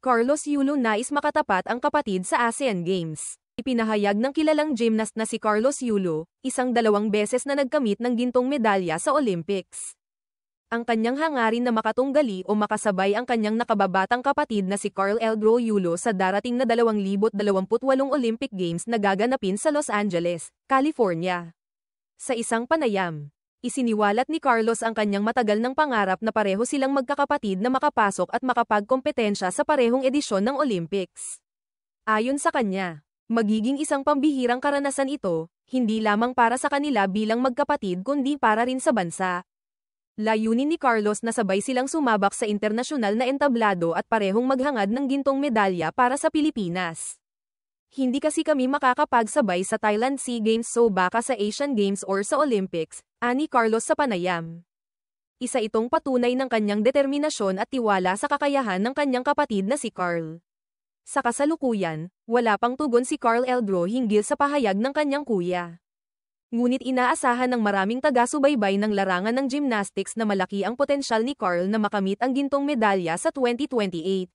Carlos Yulo nais makatapat ang kapatid sa ASEAN Games. Ipinahayag ng kilalang gymnast na si Carlos Yulo, isang 2 beses na nagkamit ng gintong medalya sa Olympics. Ang kanyang hangarin na makatunggali o makasabay ang kanyang nakababatang kapatid na si Carl Eldro Yulo sa darating na 2028 Olympic Games na gaganapin sa Los Angeles, California. Sa isang panayam, isiniwalat ni Carlos ang kanyang matagal ng pangarap na pareho silang magkakapatid na makapasok at makapagkompetensya sa parehong edisyon ng Olympics. Ayon sa kanya, magiging isang pambihirang karanasan ito, hindi lamang para sa kanila bilang magkapatid kundi para rin sa bansa. Layunin ni Carlos na sabay silang sumabak sa internasyonal na entablado at parehong maghangad ng gintong medalya para sa Pilipinas. Hindi kasi kami makakapagsabay sa Thailand SEA Games so baka sa Asian Games or sa Olympics, ani Carlos sa panayam. Isa itong patunay ng kanyang determinasyon at tiwala sa kakayahan ng kanyang kapatid na si Carl. Sa kasalukuyan, wala pang tugon si Carl Eldro hinggil sa pahayag ng kanyang kuya. Ngunit inaasahan ng maraming taga-subaybay ng larangan ng gymnastics na malaki ang potensyal ni Carl na makamit ang gintong medalya sa 2028.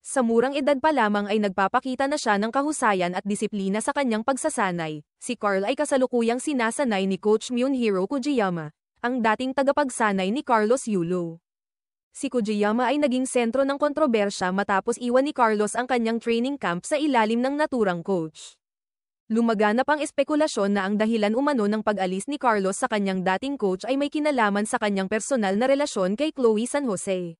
Sa murang edad pa lamang ay nagpapakita na siya ng kahusayan at disiplina sa kanyang pagsasanay. Si Carl ay kasalukuyang sinasanay ni Coach Myunhiro Kujiyama, ang dating tagapagsanay ni Carlos Yulo. Si Kujiyama ay naging sentro ng kontrobersya matapos iwan ni Carlos ang kanyang training camp sa ilalim ng naturang coach. Lumaganap ang espekulasyon na ang dahilan umano ng pag-alis ni Carlos sa kanyang dating coach ay may kinalaman sa kanyang personal na relasyon kay Chloe San Jose.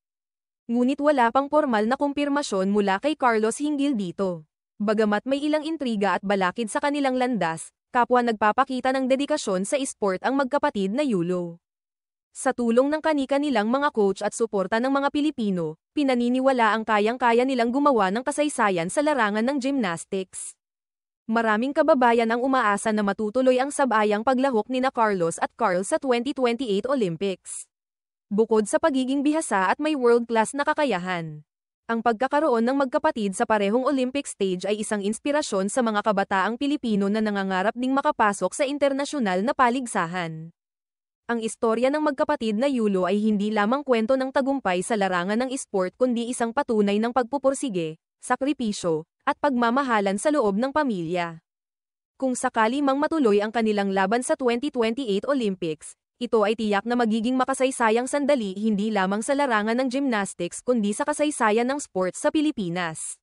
Ngunit wala pang formal na kumpirmasyon mula kay Carlos hinggil dito. Bagamat may ilang intriga at balakid sa kanilang landas, kapwa nagpapakita ng dedikasyon sa esport ang magkapatid na Yulo. Sa tulong ng kani-kanilang mga coach at suporta ng mga Pilipino, pinaniniwala ang kayang-kaya nilang gumawa ng kasaysayan sa larangan ng gymnastics. Maraming kababayan ang umaasa na matutuloy ang sabayang paglahok nina Carlos at Carl sa 2028 Olympics. Bukod sa pagiging bihasa at may world-class na kakayahan, ang pagkakaroon ng magkapatid sa parehong Olympic stage ay isang inspirasyon sa mga kabataang Pilipino na nangangarap ding makapasok sa internasyonal na paligsahan. Ang istorya ng magkapatid na Yulo ay hindi lamang kwento ng tagumpay sa larangan ng esport kundi isang patunay ng pagpupursige, sakripisyo, at pagmamahalan sa loob ng pamilya. Kung sakali mang matuloy ang kanilang laban sa 2028 Olympics, ito ay tiyak na magiging makasaysayang sandali hindi lamang sa larangan ng gymnastics kundi sa kasaysayan ng sports sa Pilipinas.